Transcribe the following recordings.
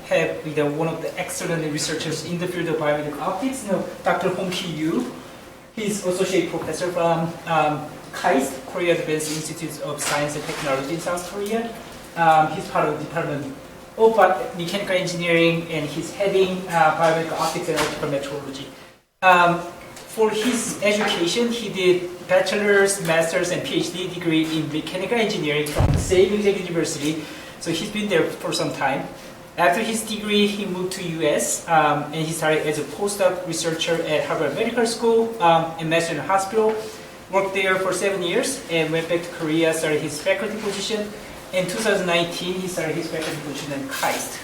have one of the excellent researchers in the field of biomedical optics, Dr. Hongki. He's associate professor from KAIST, Korea Advanced Institute of Science and Technology in South Korea. He's part of the Department of Mechanical Engineering, and he's heading biomedical optics and optical metrology. For his education, he did bachelor's, master's, and PhD degree in mechanical engineering from the same exact university. So he's been there for some time. After his degree, he moved to US, and he started as a postdoc researcher at Harvard Medical School and Mass General Hospital. Worked there for 7 years and went back to Korea, started his faculty position. In 2019, he started his faculty position at KAIST.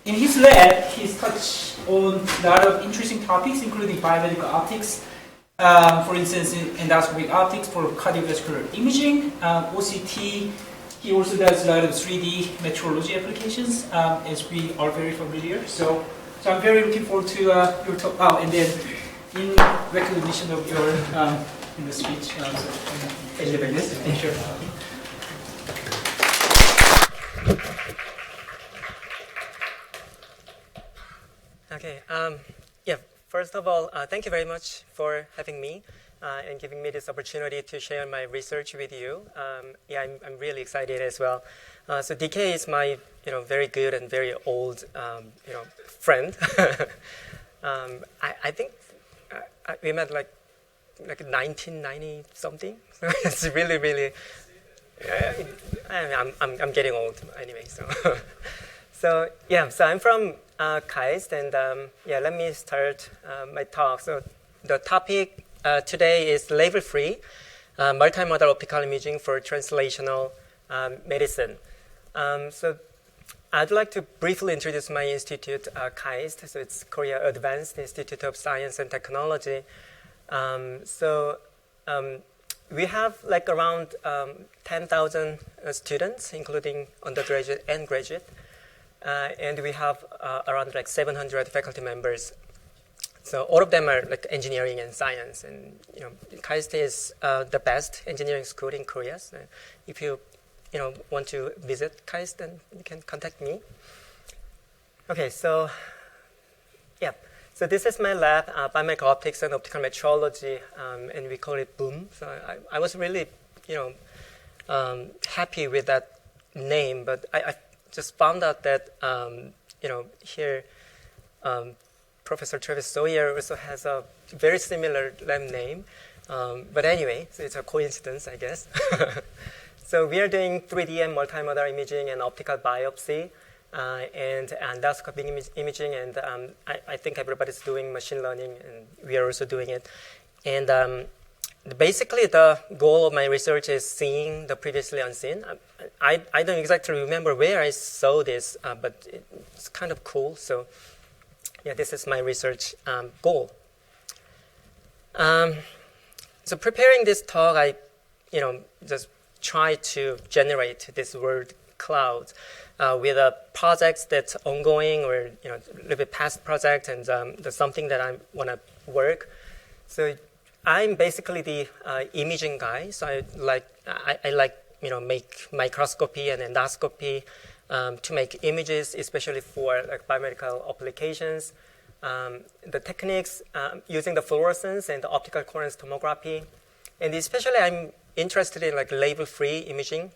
In his lab, he's touched on a lot of interesting topics, including biomedical optics, for instance, endoscopic optics for cardiovascular imaging, OCT. He also does a lot of 3D metrology applications, as we are very familiar. So I'm very looking forward to your talk. Oh, and then in recognition of your in the speech, thank you very much. Thank you. Okay. Yeah. First of all, thank you very much for having me and giving me this opportunity to share my research with you. Yeah, I'm really excited as well. So decay is my very good and very old friend. I think we met like 1990 something. So it's really. I'm getting old anyway. So yeah. So I'm from KAIST, and yeah, let me start my talk. So the topic today is label-free multimodal optical imaging for translational medicine. So I'd like to briefly introduce my institute, KAIST. So it's Korea Advanced Institute of Science and Technology. We have like around 10,000 students, including undergraduate and graduate. And we have around like 700 faculty members. So all of them are like engineering and science, and KAIST is the best engineering school in Korea. So if you want to visit KAIST, then you can contact me. Okay, so yeah, so this is my lab, biomedical optics and optical metrology, and we call it BOOM. So I was really happy with that name, but I just found out that here Professor Travis Sawyer also has a very similar lab name. But anyway, so it's a coincidence, I guess. So we are doing 3D and multimodal imaging and optical biopsy and endoscopic imaging, and I think everybody's doing machine learning, and we are also doing it. And basically, the goal of my research is seeing the previously unseen. I don't exactly remember where I saw this, but it's kind of cool. So yeah, this is my research goal. So preparing this talk, I just try to generate this word cloud with projects that's ongoing or a little bit past project, and there's something that I want to work. So I'm basically the imaging guy. So I like make microscopy and endoscopy to make images, especially for like biomedical applications. The techniques using the fluorescence and the optical coherence tomography, and especially I'm interested in like label-free imaging.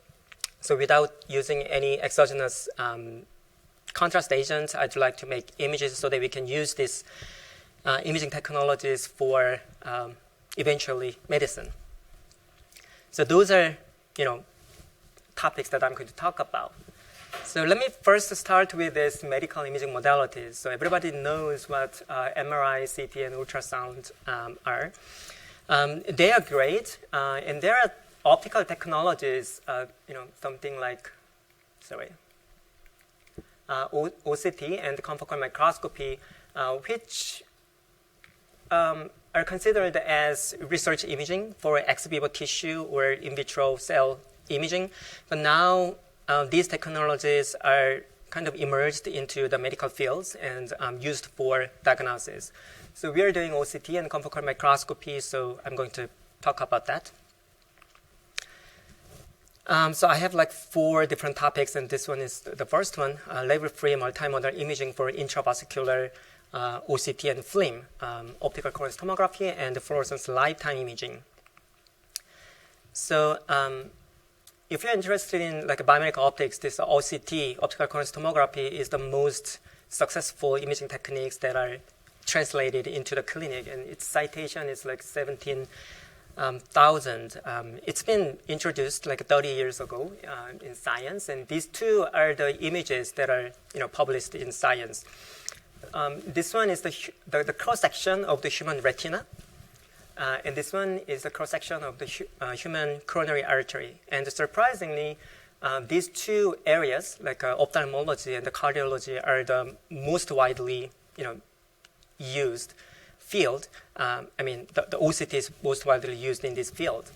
So without using any exogenous contrast agents, I'd like to make images so that we can use these imaging technologies for eventually medicine. So those are topics that I'm going to talk about. So let me first start with this medical imaging modalities. So everybody knows what MRI, CT, and ultrasound are. They are great, and there are optical technologies, something like, OCT and confocal microscopy, which are considered as research imaging for ex vivo tissue or in vitro cell imaging. But now these technologies are kind of emerged into the medical fields and used for diagnosis. So we are doing OCT and confocal microscopy, so I'm going to talk about that. So I have like 4 different topics, and this one is the first one, label-free multimodal imaging for intravascular OCT and FLIm, optical coherence tomography and fluorescence lifetime imaging. So if you're interested in like biomedical optics, this OCT, optical coherence tomography, is the most successful imaging techniques that are translated into the clinic, and its citation is like 17,000. It's been introduced like 30 years ago in science, and these 2 are the images that are published in Science. This one is the cross-section of the human retina, and this one is the cross-section of the human coronary artery. And surprisingly, these 2 areas, like ophthalmology and the cardiology, are the most widely used field. I mean, the OCT is most widely used in this field.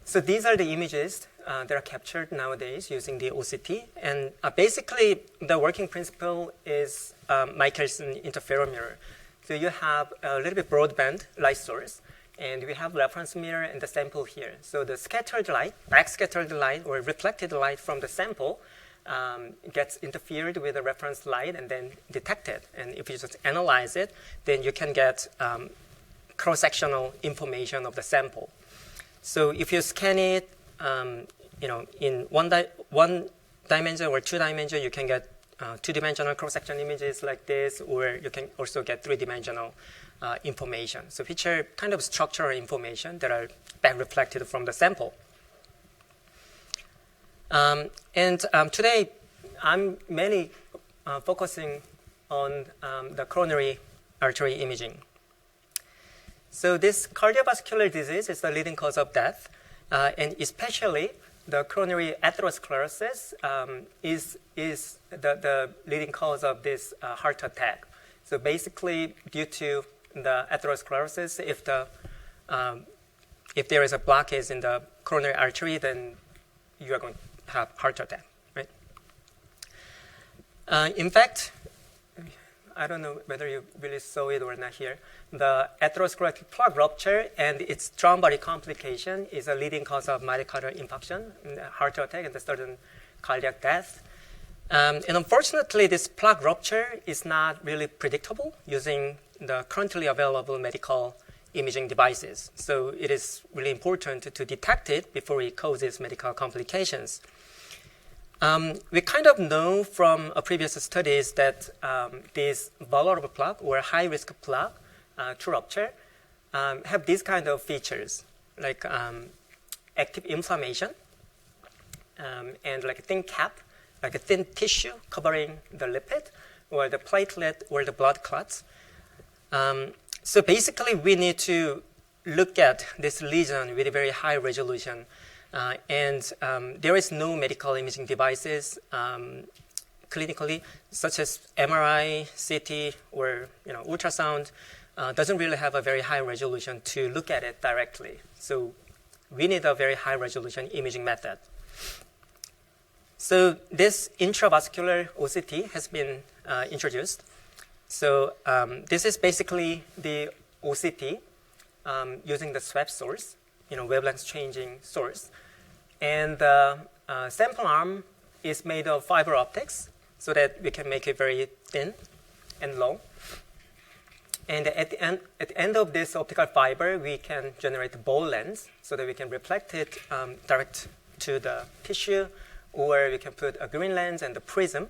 So these are the images that are captured nowadays using the OCT. And basically, the working principle is Michelson interferometer. So you have a little bit broadband light source, and we have reference mirror and the sample here. So the scattered light, backscattered light, or reflected light from the sample gets interfered with the reference light and then detected. And if you just analyze it, then you can get cross-sectional information of the sample. So if you scan it, in one dimension or 2 dimension, you can get 2-dimensional cross-section images like this, or you can also get 3-dimensional information. So which are kind of structural information that are back reflected from the sample. Today, I'm mainly focusing on the coronary artery imaging. So this cardiovascular disease is the leading cause of death, and especially the coronary atherosclerosis is the leading cause of this heart attack. So basically, due to the atherosclerosis, if there is a blockage in the coronary artery, then you are going to have heart attack, right? In fact, I don't know whether you really saw it or not here. The atherosclerotic plaque rupture and its thrombotic complication is a leading cause of myocardial infarction, heart attack, and the sudden cardiac death. And unfortunately, this plaque rupture is not really predictable using the currently available medical imaging devices. So it is really important to detect it before it causes medical complications. We kind of know from previous studies that these vulnerable plaque or high-risk plaque to rupture have these kind of features, like active inflammation and like a thin cap, like a thin tissue covering the lipid or the platelet or the blood clots. So basically, we need to look at this lesion with a very high resolution. And there is no medical imaging devices clinically, such as MRI, CT, or ultrasound. Doesn't really have a very high resolution to look at it directly. So we need a very high resolution imaging method. So this intravascular OCT has been introduced. So this is basically the OCT using the SWAP source, wavelength changing source. And the sample arm is made of fiber optics so that we can make it very thin and long. And at the end of this optical fiber, we can generate a ball lens so that we can reflect it direct to the tissue, or we can put a green lens and the prism.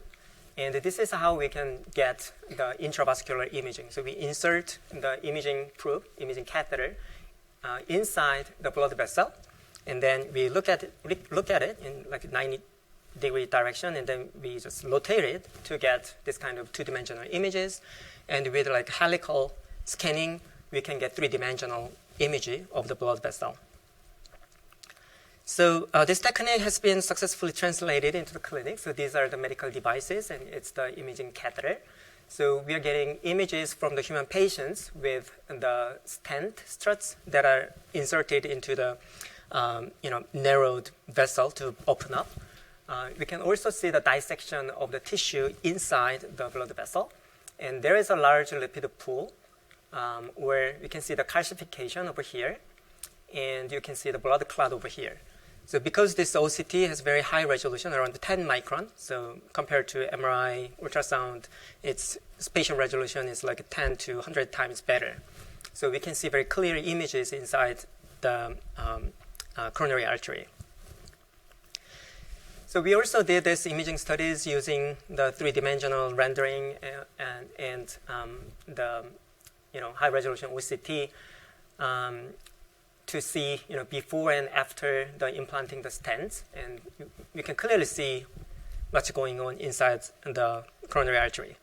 And this is how we can get the intravascular imaging. So we insert the imaging probe, imaging catheter, inside the blood vessel, and then we look at it in like a 90-degree direction, and then we just rotate it to get this kind of 2-dimensional images. And with like helical scanning, we can get 3-dimensional imaging of the blood vessel. So this technique has been successfully translated into the clinic. So these are the medical devices, and it's the imaging catheter. So we are getting images from the human patients with the stent struts that are inserted into the narrowed vessel to open up. We can also see the dissection of the tissue inside the blood vessel. And there is a large lipid pool where we can see the calcification over here. and you can see the blood clot over here. So because this OCT has very high resolution, around 10 micron, so compared to MRI, ultrasound, its spatial resolution is like 10 to 100 times better. So we can see very clear images inside the coronary artery. So we also did this imaging studies using the three-dimensional rendering and the high resolution OCT to see before and after the implanting the stents, and you can clearly see what's going on inside the coronary artery.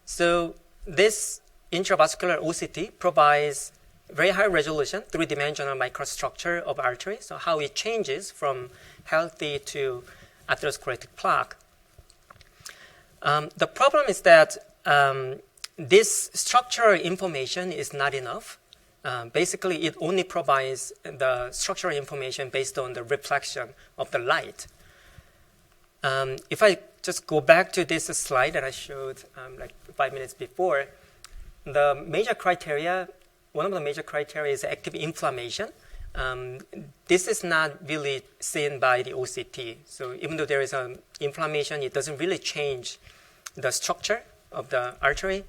So this intravascular OCT provides very high resolution, three-dimensional microstructure of artery, so how it changes from healthy to atherosclerotic plaque. The problem is that this structural information is not enough. Basically, it only provides the structural information based on the reflection of the light. If I just go back to this slide that I showed like 5 minutes before, the major criteria, one of the major criteria is active inflammation. This is not really seen by the OCT. So even though there is an inflammation, it doesn't really change the structure of the artery.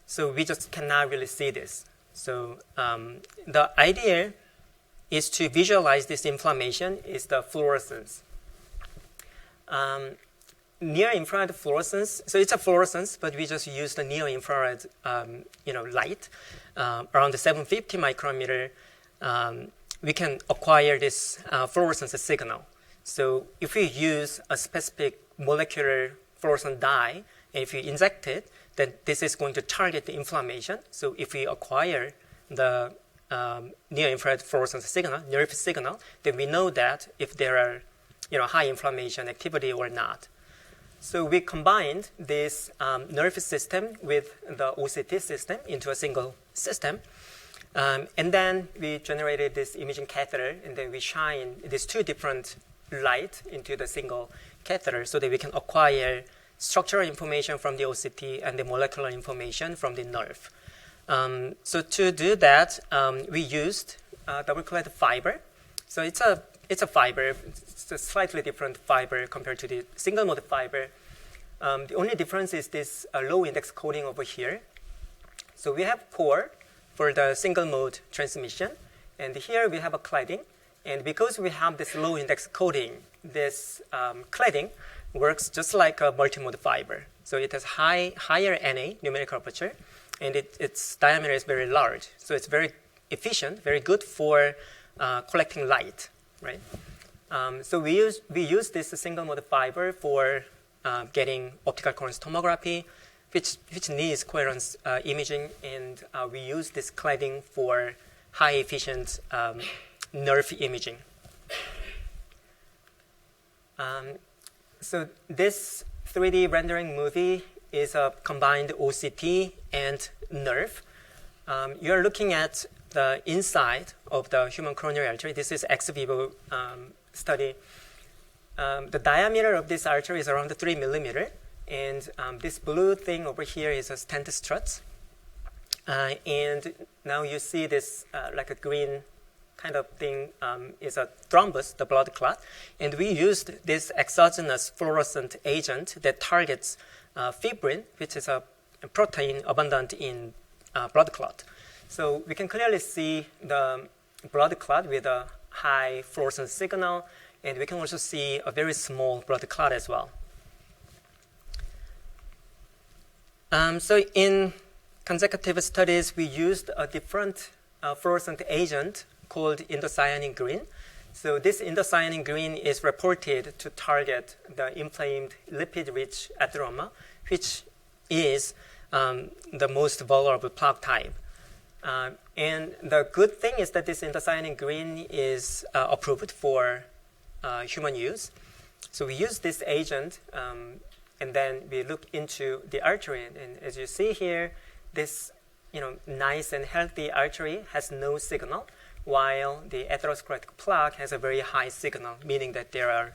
So we just cannot really see this. So the idea is to visualize this inflammation is the fluorescence. Near-infrared fluorescence, so it's a fluorescence, but we just use the near-infrared light. Around the 750 micrometer, we can acquire this fluorescence signal. So if we use a specific molecular fluorescent dye, and if you inject it, then this is going to target the inflammation. So if we acquire the near-infrared fluorescence signal, nerve signal, then we know that if there are high inflammation activity or not. So we combined this nerve system with the OCT system into a single system. And then we generated this imaging catheter, and then we shine these two different light into the single catheter so that we can acquire structural information from the OCT and the molecular information from the nerve. So to do that, we used double-clad fiber. So it's a fiber. It's a slightly different fiber compared to the single-mode fiber. The only difference is this low index coating over here. So we have core for the single-mode transmission, and here we have a cladding. And because we have this low index coating, this cladding works just like a multimode fiber. So it has higher NA, numerical aperture, and its diameter is very large. So it's very efficient, very good for collecting light, right? So we use this single mode fiber for getting optical coherence tomography, which needs coherence imaging, and we use this cladding for high efficient nerve imaging. So this 3D rendering movie is a combined OCT and nerve. You're looking at the inside of the human coronary artery. This is ex vivo study. The diameter of this artery is around 3 millimeter, and this blue thing over here is a stent strut. And now you see this like a green kind of thing is a thrombus, the blood clot. And we used this exogenous fluorescent agent that targets fibrin, which is a protein abundant in blood clot. So we can clearly see the blood clot with a high fluorescence signal, and we can also see a very small blood clot as well. So in consecutive studies, we used a different fluorescent agent called indocyanine green. So this indocyanine green is reported to target the inflamed lipid-rich atheroma, which is the most vulnerable plaque type. And the good thing is that this indocyanine green is approved for human use. So we use this agent, and then we look into the artery. And as you see here, this nice and healthy artery has no signal, while the atherosclerotic plaque has a very high signal, meaning that there are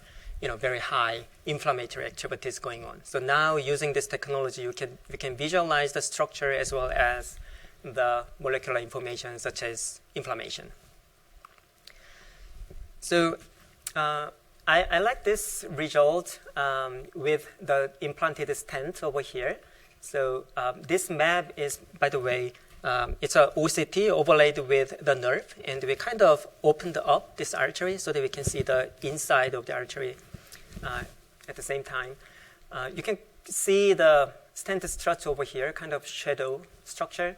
very high inflammatory activities going on. So now using this technology, we can visualize the structure as well as the molecular information such as inflammation. So I like this result with the implanted stent over here. So this map is, by the way, it's a OCT overlaid with the nerve, and we kind of opened up this artery so that we can see the inside of the artery at the same time. You can see the stent struts over here, kind of shadow structure.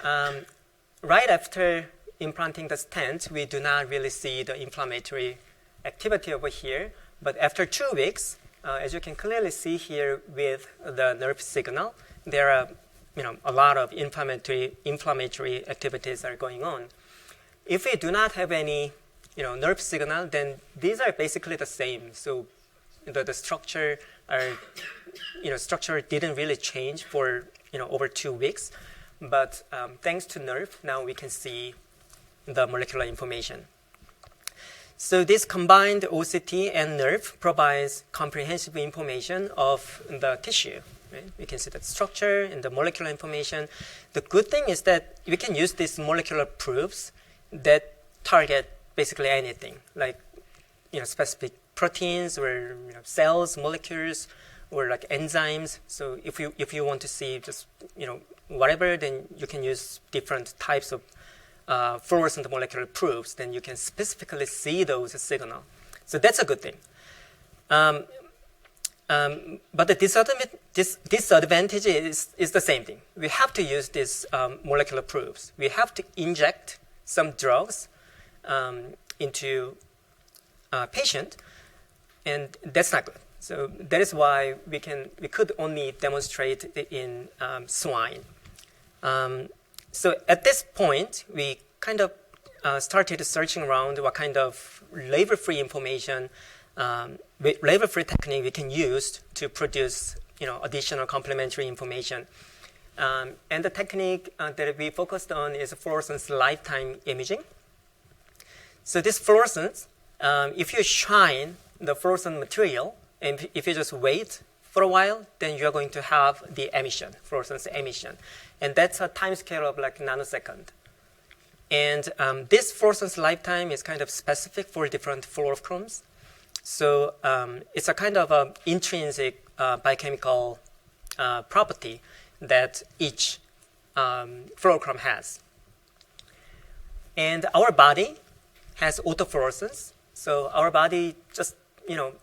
Right after implanting the stent, we do not really see the inflammatory activity over here, but after 2 weeks, as you can clearly see here with the nerve signal, there are a lot of inflammatory activities are going on. If we do not have any nerve signal, then these are basically the same. So the structure structure didn't really change for over 2 weeks, but thanks to nerve, now we can see the molecular information. So this combined OCT and nerve provides comprehensive information of the tissue. Right? We can see the structure and the molecular information. The good thing is that we can use these molecular proofs that target basically anything, like specific proteins or cells, molecules, or like enzymes. So if you want to see just whatever, then you can use different types of fluorescent molecular proofs. Then you can specifically see those signals. So that's a good thing. But the disadvantage is the same thing. We have to use these molecular proofs. We have to inject some drugs into a patient, and that's not good. So that is why we could only demonstrate it in swine. So at this point, we kind of started searching around what kind of labor-free information, labor-free technique we can use to produce additional complementary information. And the technique that we focused on is fluorescence lifetime imaging. So this fluorescence, if you shine the fluorescent material, and if you just wait for a while, then you are going to have the emission, fluorescence emission. And that's a time scale of like nanosecond. And this fluorescence lifetime is kind of specific for different fluorochromes. So it's a kind of a intrinsic biochemical property that each fluorochrome has. And our body has autofluorescence. So our body just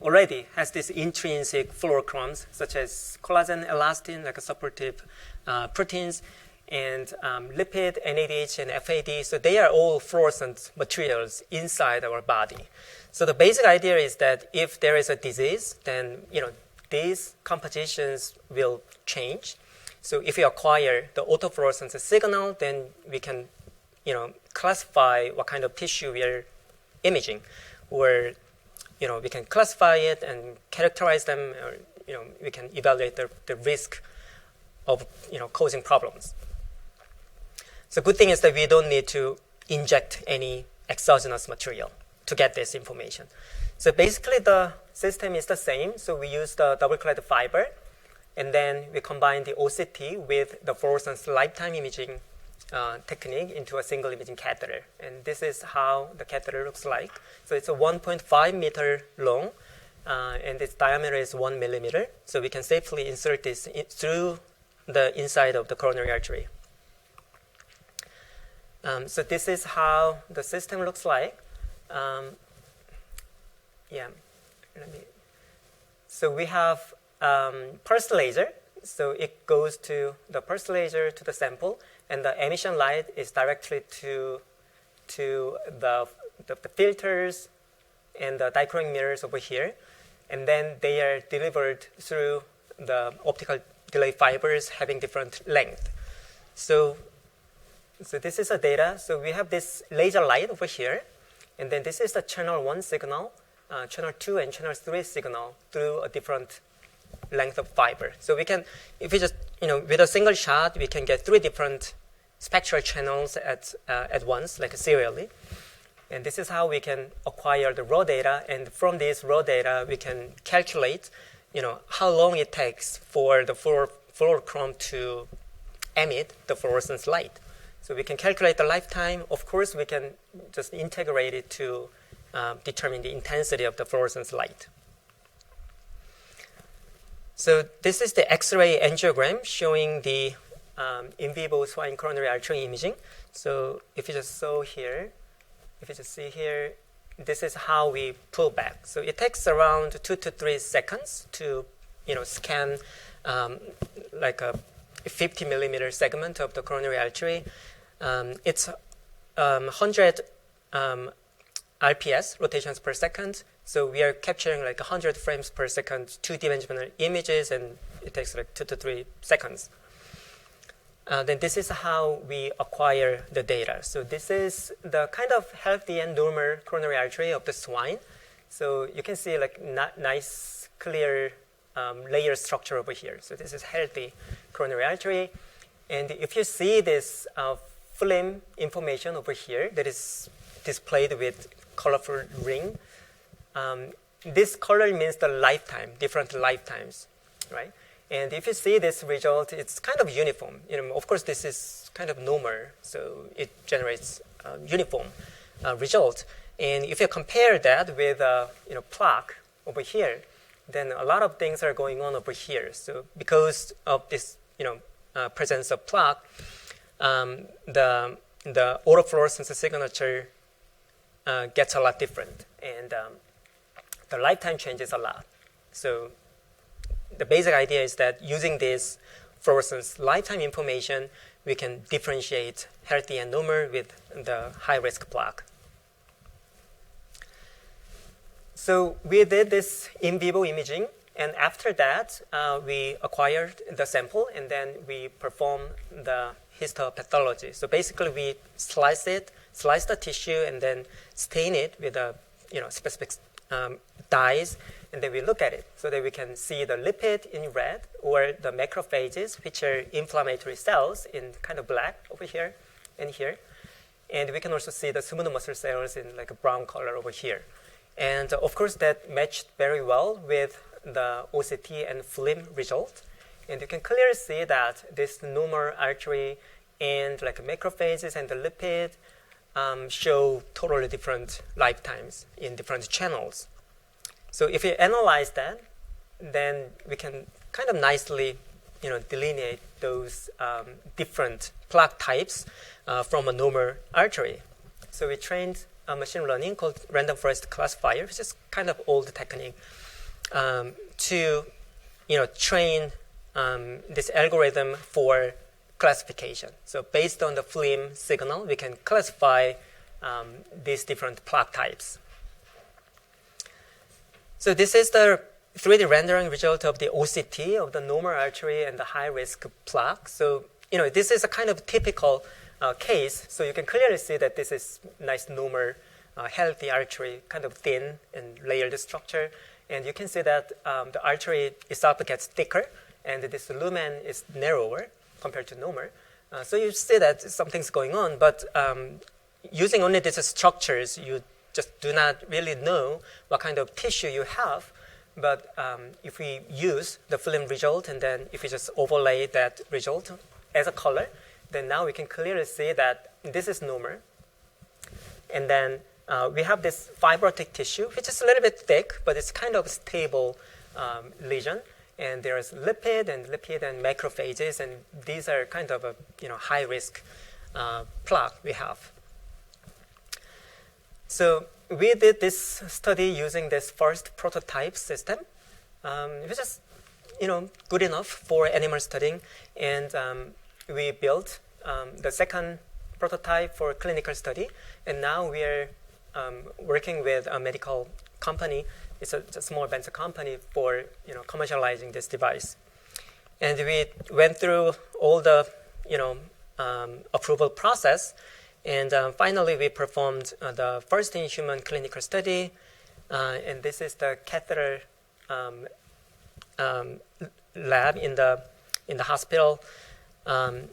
already has these intrinsic fluorochromes, such as collagen, elastin, like supportive proteins, and lipid, NADH, and FAD. So they are all fluorescent materials inside our body. So the basic idea is that if there is a disease, then these compositions will change. So if we acquire the autofluorescence signal, then we can classify what kind of tissue we are imaging, or we can classify it and characterize them, or we can evaluate the risk of causing problems. So good thing is that we don't need to inject any exogenous material to get this information. So basically the system is the same. So we use the double-clad fiber, and then we combine the OCT with the fluorescence lifetime imaging technique into a single imaging catheter. And this is how the catheter looks like. So it's a 1.5 meter long, and its diameter is 1 millimeter. So we can safely insert this through the inside of the coronary artery. So this is how the system looks like. So we have pulse laser. So it goes to the pulse laser to the sample, and the emission light is directly to the filters and the dichroic mirrors over here, and then they are delivered through the optical delay fibers having different length. So this is the data. So we have this laser light over here, and then this is the channel 1 signal, channel 2 and channel 3 signal through a different length of fiber. So we can, if we just, with a single shot, we can get 3 different spectral channels at once, like serially. And this is how we can acquire the raw data. And from this raw data, we can calculate, how long it takes for the fluorochrome to emit the fluorescence light. So we can calculate the lifetime. Of course, we can just integrate it to determine the intensity of the fluorescence light. So this is the X-ray angiogram showing the in vivo swine coronary artery imaging. So if you just see here, this is how we pull back. So it takes around 2 to 3 seconds to scan like a 50 millimeter segment of the coronary artery. It's 100 RPS, rotations per second. So we are capturing like 100 frames per second, two-dimensional images, and it takes like 2 to 3 seconds. Then this is how we acquire the data. So this is the kind of healthy and normal coronary artery of the swine. So you can see like nice, clear layer structure over here. So this is healthy coronary artery. And if you see this FLIm information over here that is displayed with colorful ring, this color means the lifetime, different lifetimes, right? And if you see this result, it's kind of uniform. Of course, this is kind of normal, so it generates a uniform result. And if you compare that with plaque over here, then a lot of things are going on over here. So because of this presence of plaque, the autofluorescence signature gets a lot different, and the lifetime changes a lot. So the basic idea is that using this fluorescence lifetime information, we can differentiate healthy and normal with the high-risk plaque. So we did this in vivo imaging, and after that, we acquired the sample, and then we perform the histopathology. So basically, we slice the tissue, and then stain it with a specific dyes, and then we look at it so that we can see the lipid in red or the macrophages, which are inflammatory cells, in kind of black over here and here. And we can also see the smooth muscle cells in like a brown color over here. And of course, that matched very well with the OCT and FLIm result. And you can clearly see that this normal artery and like macrophages and the lipid show totally different lifetimes in different channels. So if you analyze that, then we can kind of nicely, delineate those different plaque types from a normal artery. So we trained a machine learning called random forest classifier, which is kind of old technique, to train this algorithm for classification. So based on the FLIm signal, we can classify these different plaque types. So this is the 3D rendering result of the OCT of the normal artery and the high-risk plaque. So this is a kind of typical case. So you can clearly see that this is nice normal, healthy artery, kind of thin and layered structure. And you can see that the artery itself gets thicker, and this lumen is narrower compared to normal. So you see that something's going on, but using only these structures, you just do not really know what kind of tissue you have. But if we use the FLIm result, and then if we just overlay that result as a color, then now we can clearly see that this is normal. And then we have this fibrotic tissue, which is a little bit thick, but it's kind of stable lesion. And there's lipid and macrophages, and these are kind of a high-risk plaque we have. So we did this study using this first prototype system, which is good enough for animal studying, and we built the second prototype for clinical study, and now we are working with a medical company. It's a small venture company for commercializing this device, and we went through all the approval process. And finally, we performed the first in-human clinical study, and this is the catheter lab in the hospital. And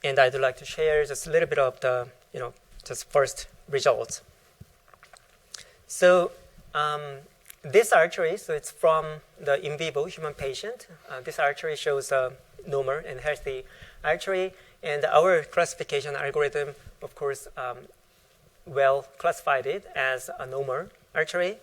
I'd like to share just a little bit of the just first results. So this artery, so it's from the in vivo human patient. This artery shows a normal and healthy artery, and our classification algorithm, of course, well classified it as a normal artery.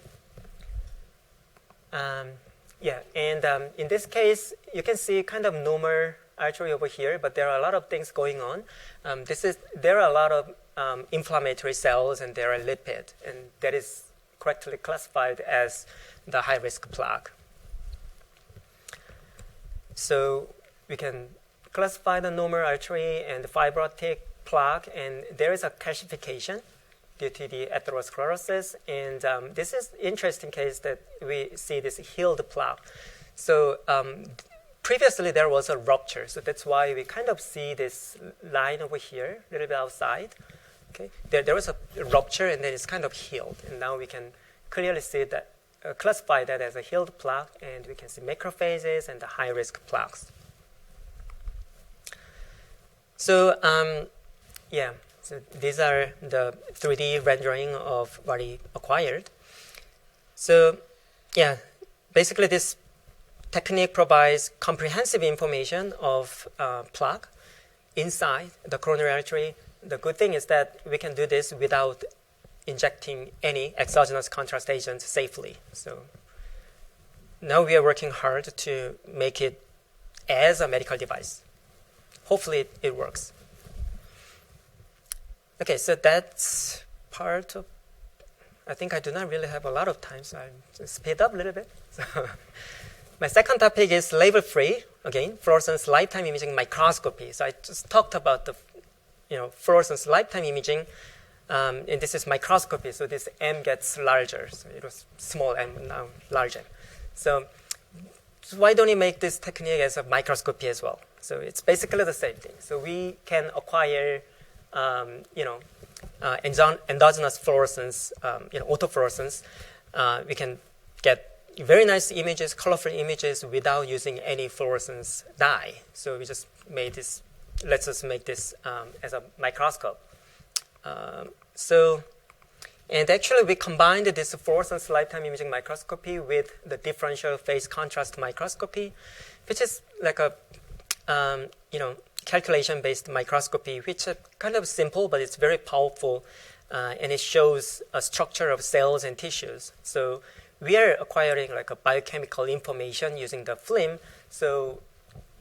In this case, you can see kind of normal artery over here, but there are a lot of things going on. There are a lot of inflammatory cells, and there are lipid, and that is correctly classified as the high-risk plaque. So we can classify the normal artery and the fibrotic plaque, and there is a calcification due to the atherosclerosis. And this is interesting case that we see this healed plaque. So previously there was a rupture, so that's why we kind of see this line over here, a little bit outside. Okay, there was a rupture, and then it's kind of healed, and now we can clearly see that, classify that as a healed plaque, and we can see macrophages and the high-risk plaques. So so these are the 3D rendering of what he acquired. So basically this technique provides comprehensive information of plaque inside the coronary artery. The good thing is that we can do this without injecting any exogenous contrast agent safely. So now we are working hard to make it as a medical device. Hopefully it works. Okay, so that's part of, I think I do not really have a lot of time, so I'll just speed up a little bit. So my second topic is label-free, again, fluorescence lifetime imaging microscopy. So I just talked about the fluorescence lifetime imaging, and this is microscopy, so this M gets larger. So it was small m, now large m. So why don't we make this technique as a microscopy as well? So it's basically the same thing. So we can acquire endogenous fluorescence, autofluorescence. We can get very nice images, colorful images without using any fluorescence dye. So we just made this, let's just make this as a microscope. And actually we combined this fluorescence lifetime imaging microscopy with the differential phase contrast microscopy, which is like a, calculation-based microscopy, which is kind of simple, but it's very powerful, and it shows a structure of cells and tissues. So we are acquiring like a biochemical information using the FLIm. So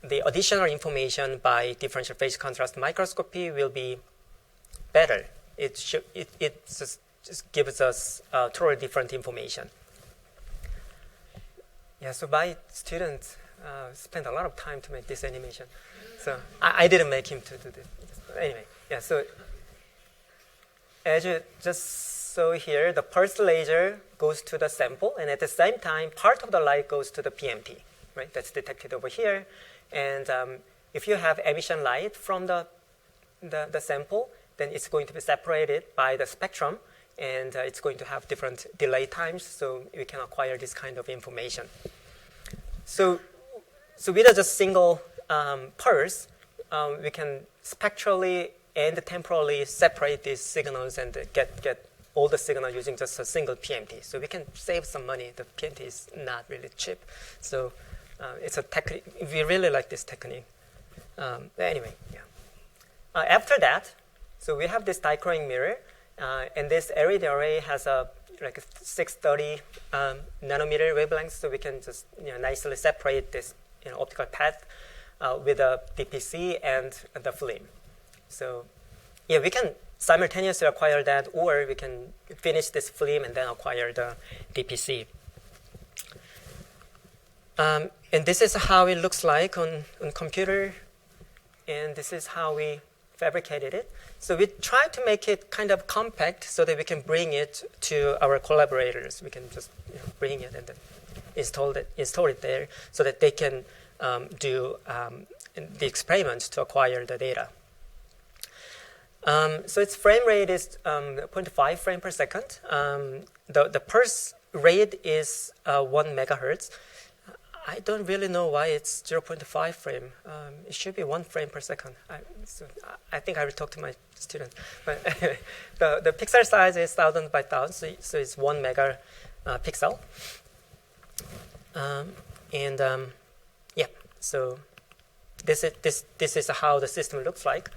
the additional information by differential phase contrast microscopy will be better. It just gives us totally different information. Yeah, so my student spent a lot of time to make this animation. So I didn't make him to do this. Anyway, so as you just saw here, the pulse laser goes to the sample, and at the same time, part of the light goes to the PMP, right? That's detected over here. And if you have emission light from the sample, then it's going to be separated by the spectrum, and it's going to have different delay times, so we can acquire this kind of information. So with just single pulse, we can spectrally and temporally separate these signals and get all the signal using just a single PMT. So we can save some money. The PMT is not really cheap. So it's a technique. We really like this technique. Anyway, after that, so we have this dichroic mirror, and this LED array has a 630 nanometer wavelength, so we can just nicely separate this optical path with a DPC and the FLIm. So we can simultaneously acquire that, or we can finish this FLIm and then acquire the DPC. And this is how it looks like on computer, and this is how we fabricated it. So we tried to make it kind of compact so that we can bring it to our collaborators. We can just bring it and then install it there so that they can do the experiments to acquire the data. So its frame rate is 0.5 frame per second. The pulse rate is 1 megahertz. I don't really know why it's 0.5 frame. It should be 1 frame per second. I think I will talk to my students. But anyway, the pixel size is 1,000 by 1,000, so it's 1 megapixel. So this is how the system looks like.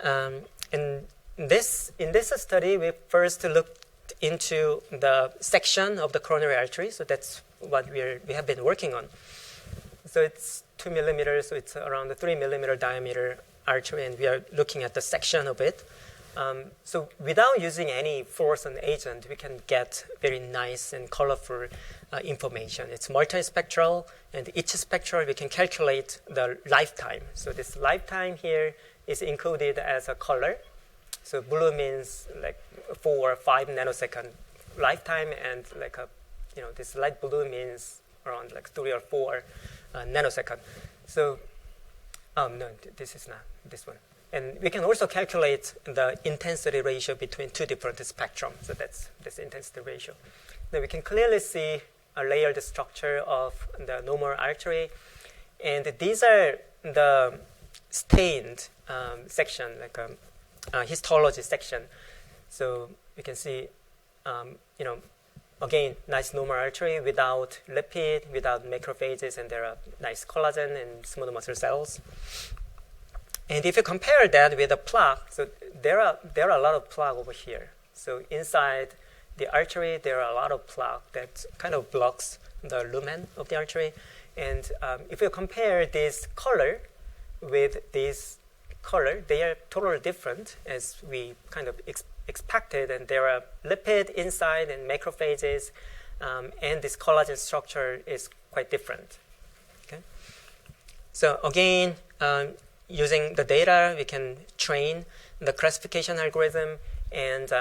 And in this study, we first looked into the section of the coronary artery. So that's what we have been working on. So it's 2 millimeters, so it's around a 3 millimeter diameter artery, and we are looking at the section of it. So without using any fluorescent agent, we can get very nice and colorful information. It's multispectral, and each spectral we can calculate the lifetime. So this lifetime here is included as a color. So blue means like 4 or 5 nanosecond lifetime, and like this light blue means around like 3 or 4 nanosecond. So, no, this is not this one. And we can also calculate the intensity ratio between two different spectrums. So that's this intensity ratio. Now we can clearly see a layered structure of the normal artery. And these are the stained section, like a histology section. So we can see, again, nice normal artery without lipid, without macrophages, and there are nice collagen and smooth muscle cells. And if you compare that with a plaque, so there are a lot of plaque over here. So inside the artery, there are a lot of plaque that kind of blocks the lumen of the artery. And if you compare this color with this color, they are totally different as we kind of expected. And there are lipid inside and macrophages, and this collagen structure is quite different. Okay. So again, using the data, we can train the classification algorithm, and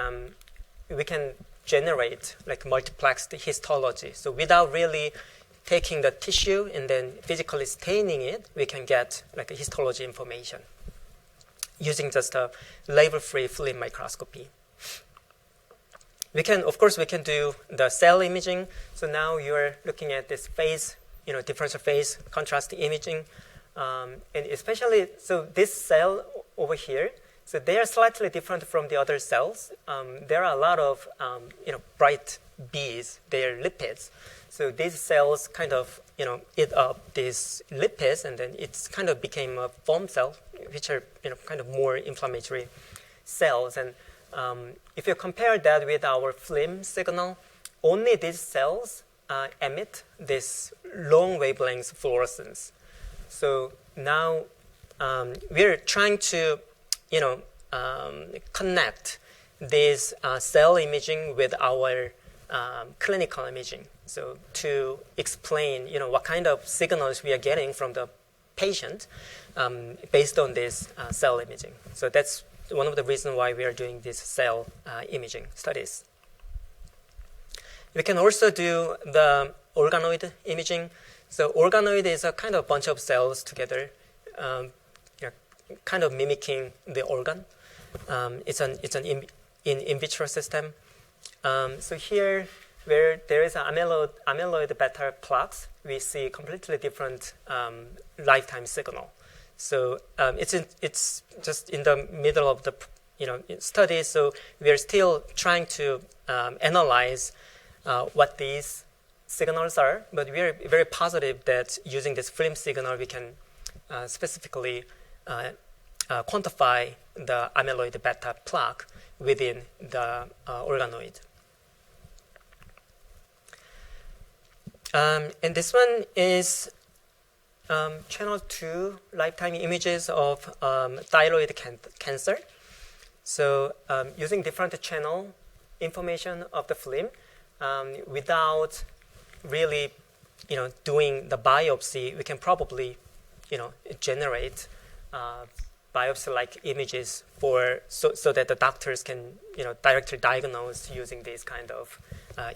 we can generate like multiplexed histology. So without really taking the tissue and then physically staining it, we can get like a histology information using just a label-free FLIm microscopy. Of course, we can do the cell imaging. So now you're looking at this phase, differential phase contrast imaging. And especially, so this cell over here, so they are slightly different from the other cells. There are a lot of, bright beads. They are lipids. So these cells kind of, eat up these lipids, and then it's kind of became a foam cell, which are, kind of more inflammatory cells. And if you compare that with our FLIm signal, only these cells emit this long wavelength fluorescence. So now we're trying to, connect this cell imaging with our clinical imaging. So to explain, what kind of signals we are getting from the patient based on this cell imaging. So that's one of the reasons why we are doing these cell imaging studies. We can also do the organoid imaging. So organoid is a kind of bunch of cells together, kind of mimicking the organ. It's an in vitro system. So here, where there is an amyloid beta plaques, we see completely different lifetime signal. So it's just in the middle of the study. So we are still trying to analyze what these signals are, but we are very positive that using this FLIm signal, we can specifically quantify the amyloid beta plaque within the organoid. And this one is channel 2 lifetime images of thyroid cancer. So using different channel information of the FLIm without really, doing the biopsy, we can probably, generate biopsy-like images so that the doctors can, directly diagnose using these kind of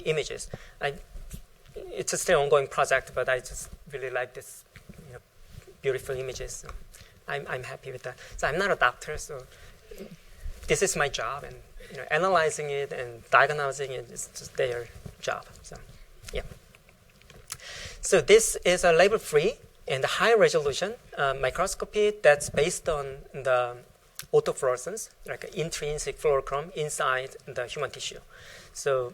images. It's a still ongoing project, but I just really like this, beautiful images. So I'm happy with that. So I'm not a doctor, so this is my job, and analyzing it and diagnosing it is just their job. So, yeah. So this is a label-free and high-resolution microscopy that's based on the autofluorescence, like intrinsic fluorochrome inside the human tissue. So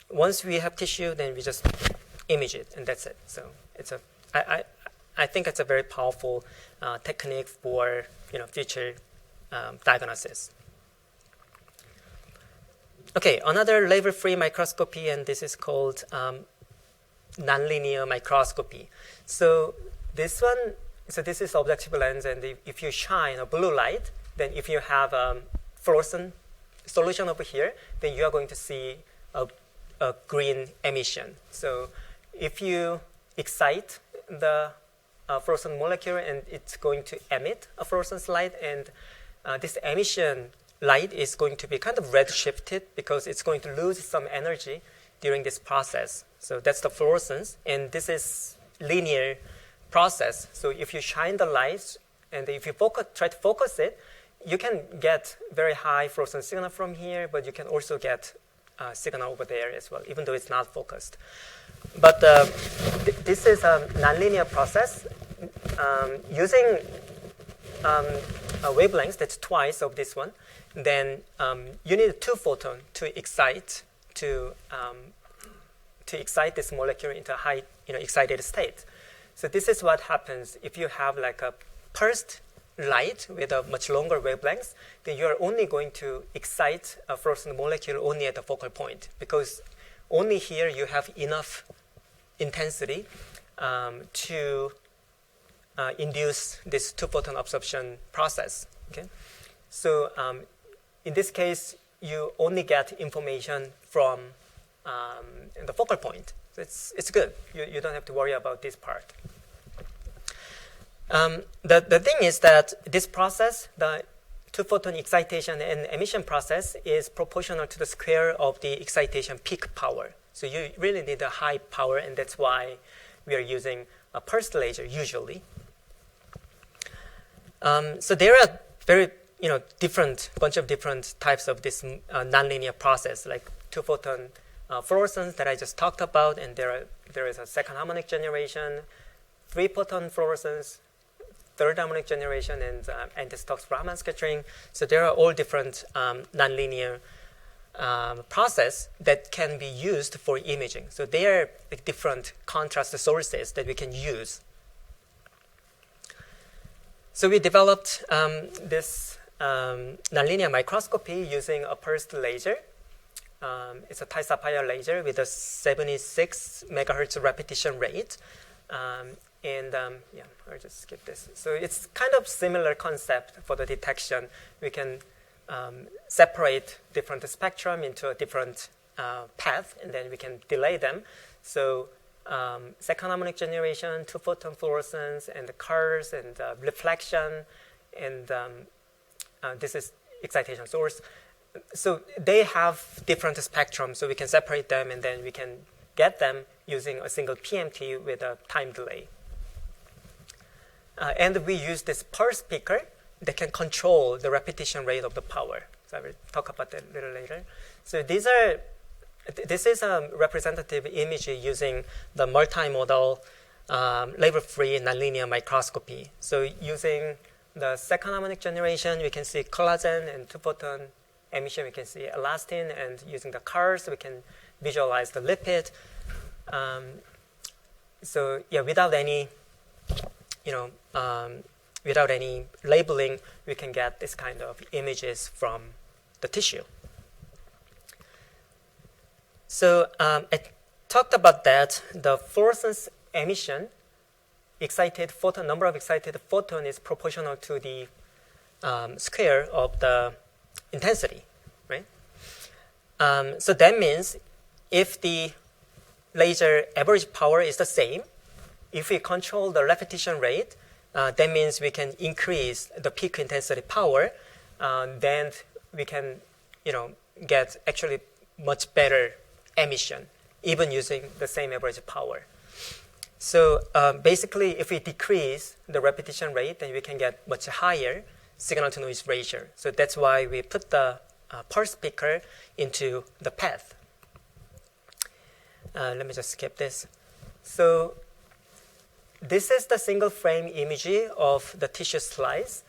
once we have tissue, then we just image it, and that's it. So I think it's a very powerful technique for future diagnosis. Okay, another label-free microscopy, and this is called nonlinear microscopy. So this one, this is objective lens, and if you shine a blue light, then if you have a fluorescent solution over here, then you are going to see a green emission. So if you excite the fluorescent molecule, and it's going to emit a fluorescence light, and this emission light is going to be kind of red-shifted because it's going to lose some energy during this process. So that's the fluorescence, and this is linear process. So if you shine the lights, and if you try to focus it, you can get very high fluorescence signal from here, but you can also get signal over there as well, even though it's not focused. But this is a nonlinear process using a wavelength that's twice of this one. Then you need 2 photons to excite this molecule into a high excited state. So this is what happens if you have like a pulsed light with a much longer wavelength. Then you are only going to excite a fluorescent molecule only at the focal point, because only here you have enough intensity to induce this 2-photon absorption process. Okay, so in this case, you only get information from the focal point. So it's good. You don't have to worry about this part. The thing is that this process, the 2-photon excitation and emission process, is proportional to the square of the excitation peak power. So you really need a high power, and that's why we are using a pulsed laser usually. So there are very bunch of different types of this nonlinear process, like 2-photon fluorescence that I just talked about, and there is a second harmonic generation, 3-photon fluorescence, third harmonic generation, and anti-Stokes Raman scattering. So there are all different nonlinear process that can be used for imaging. So there are like different contrast sources that we can use. So we developed this nonlinear microscopy using a pulsed laser. It's a Thai sapphire laser with a 76 megahertz repetition rate. I'll just skip this. So it's kind of similar concept for the detection. We can separate different spectrum into a different path, and then we can delay them. So second harmonic generation, 2-photon fluorescence, and the curves, and reflection, and this is excitation source. So they have different spectrum, so we can separate them, and then we can get them using a single PMT with a time delay. And we use this pulse picker that can control the repetition rate of the power. So I will talk about that a little later. So this is a representative image using the multimodal label-free nonlinear microscopy. So using the second harmonic generation, we can see collagen, and 2-photon emission, we can see elastin, and using the curves, we can visualize the lipid. So yeah, without any labeling, we can get this kind of images from the tissue. So I talked about that. The fluorescence emission, number of excited photon is proportional to the square of the intensity, right? So that means if the laser average power is the same, if we control the repetition rate, that means we can increase the peak intensity power. Then we can, get actually much better emission, even using the same average power. So basically, if we decrease the repetition rate, then we can get much higher signal-to-noise ratio. So that's why we put the pulse picker into the path. Let me just skip this. So this is the single frame image of the tissue slice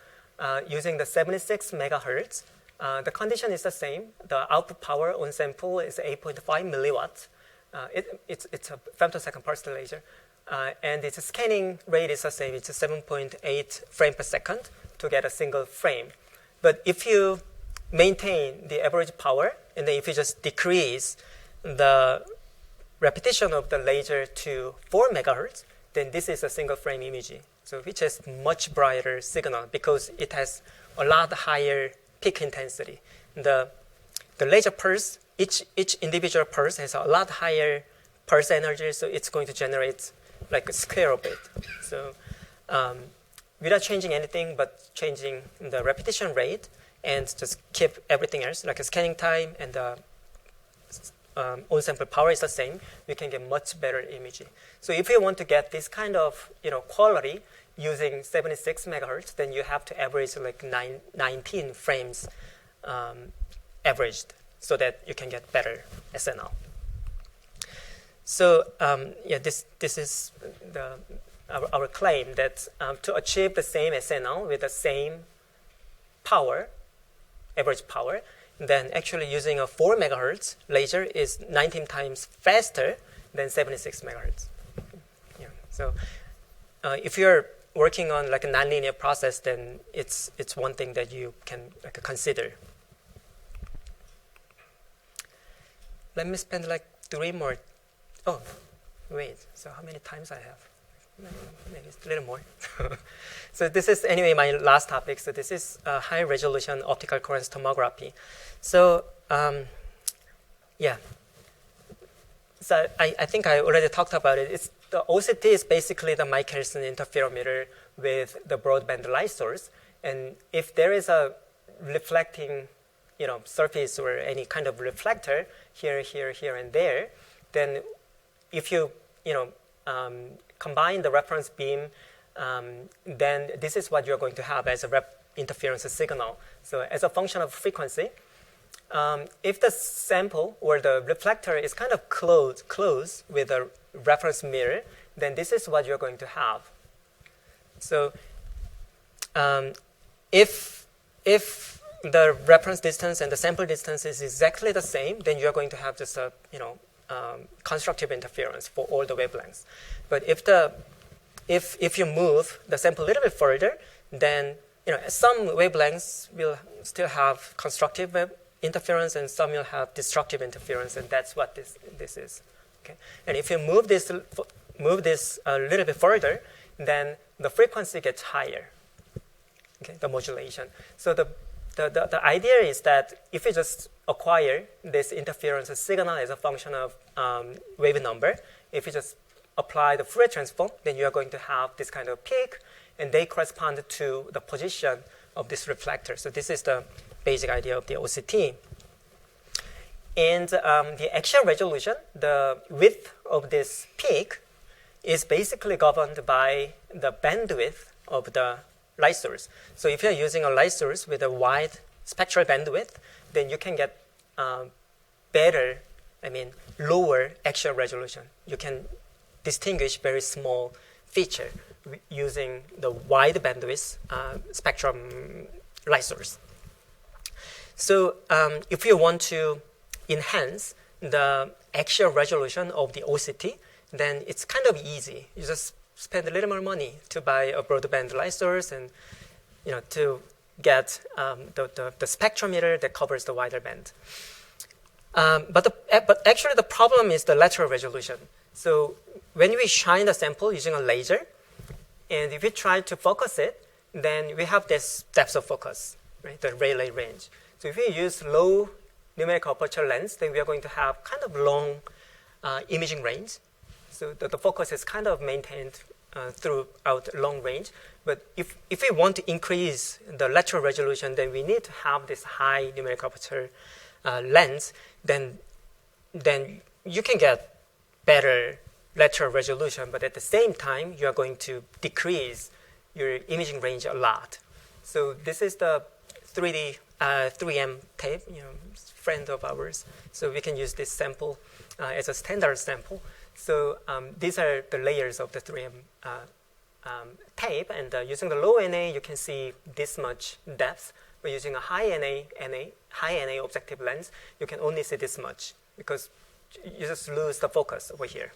using the 76 megahertz. The condition is the same. The output power on sample is 8.5 milliwatts. It's a femtosecond pulsed laser. And its scanning rate is the same. It's 7.8 frame per second to get a single frame. But if you maintain the average power And then if you just decrease the repetition of the laser to 4 megahertz, then this is a single frame imaging. So which has much brighter signal because it has a lot higher peak intensity. The laser pulse, each individual pulse has a lot higher pulse energy, so it's going to generate like a square of it. So without changing anything but changing the repetition rate and just keep everything else, like a scanning time and the on-sample power is the same, we can get much better imaging. So if you want to get this kind of quality using 76 megahertz, then you have to average like 19 frames averaged so that you can get better SNL. So this is our claim that to achieve the same SNL with the same power, average power, then actually using a 4 megahertz laser is 19 times faster than 76 megahertz. Yeah. So if you're working on like a nonlinear process, then it's one thing that you can like consider. Let me spend like 3 more. Oh, wait. So how many times I have? Maybe it's a little more. So this is anyway my last topic. So this is high resolution optical coherence tomography. So yeah. So I think I already talked about it. The OCT is basically the Michelson interferometer with the broadband light source. And if there is a reflecting surface or any kind of reflector here, and there, then if you combine the reference beam, then this is what you're going to have as a interference signal. So as a function of frequency, if the sample or the reflector is kind of close with a reference mirror, then this is what you're going to have. So if the reference distance and the sample distance is exactly the same, then you're going to have just a constructive interference for all the wavelengths. But if you move the sample a little bit further, then some wavelengths will still have constructive interference and some will have destructive interference, and that's what this is. Okay, and if you move this a little bit further, then the frequency gets higher. Okay, the modulation. So the idea is that if you just acquire this interference signal as a function of wave number, if you just apply the Fourier transform, then you are going to have this kind of peak, and they correspond to the position of this reflector. So this is the basic idea of the OCT. And the actual resolution, the width of this peak, is basically governed by the bandwidth of the light source. So if you're using a light source with a wide spectral bandwidth, then you can get lower actual resolution. You can distinguish very small feature using the wide bandwidth spectrum light source. So if you want to enhance the actual resolution of the OCT, then it's kind of easy. You just spend a little more money to buy a broadband light source and to get the spectrometer that covers the wider band. But actually the problem is the lateral resolution. So when we shine the sample using a laser, and if we try to focus it, then we have this depth of focus, right? The Rayleigh range. So if we use low numerical aperture lens, then we are going to have kind of long imaging range. So the focus is kind of maintained throughout long range. But if we want to increase the lateral resolution, then we need to have this high numerical aperture lens. Then you can get better lateral resolution, but at the same time, you are going to decrease your imaging range a lot. So this is the 3M tape, friend of ours. So we can use this sample as a standard sample. So these are the layers of the 3M tape, and using the low NA, you can see this much depth. But using a high NA objective lens, you can only see this much because you just lose the focus over here.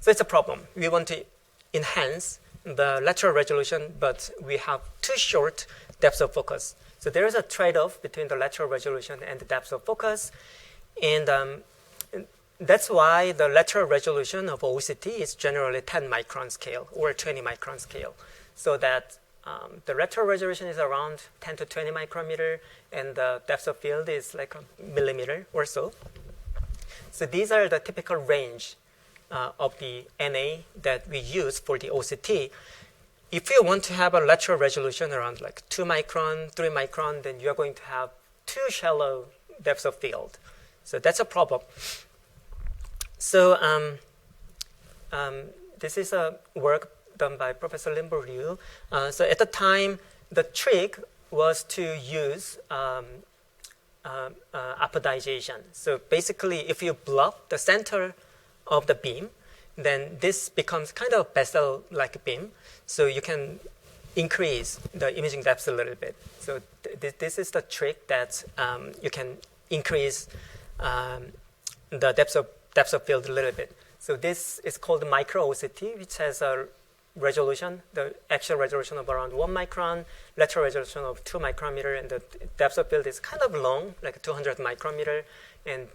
So it's a problem. We want to enhance the lateral resolution, but we have too short depth of focus. So there is a trade-off between the lateral resolution and the depth of focus. And that's why the lateral resolution of OCT is generally 10 micron scale or 20 micron scale. So that the lateral resolution is around 10 to 20 micrometer, and the depth of field is like a millimeter or so. So these are the typical range of the NA that we use for the OCT. If you want to have a lateral resolution around like 2 micron, 3 micron, then you're going to have too shallow depths of field. So that's a problem. So this is a work done by Professor Limbo Liu. So at the time, the trick was to use apodization. So basically, if you block the center of the beam, then this becomes kind of bezel-like beam. So you can increase the imaging depth a little bit. So this is the trick that you can increase the depth of field a little bit. So this is called micro OCT, which has a resolution, the actual resolution of around 1 micron, lateral resolution of 2 micrometer, and the depth of field is kind of long, like 200 micrometer, and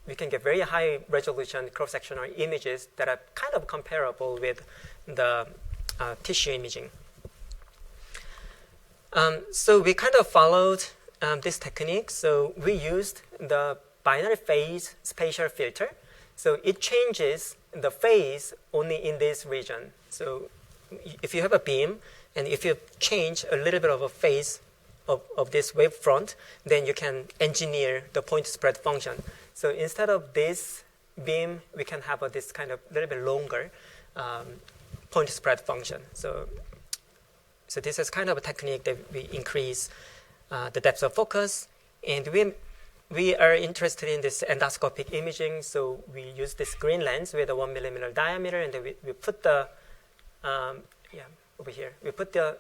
we can get very high resolution cross-sectional images that are kind of comparable with the tissue imaging. So we kind of followed this technique. So we used the binary phase spatial filter. So it changes the phase only in this region. So if you have a beam, and if you change a little bit of a phase of this wavefront, then you can engineer the point spread function. So instead of this beam, we can have this kind of little bit longer point spread function. So this is kind of a technique that we increase the depth of focus. And we are interested in this endoscopic imaging. So we use this green lens with a 1 millimeter diameter, and then we put the over here. We put the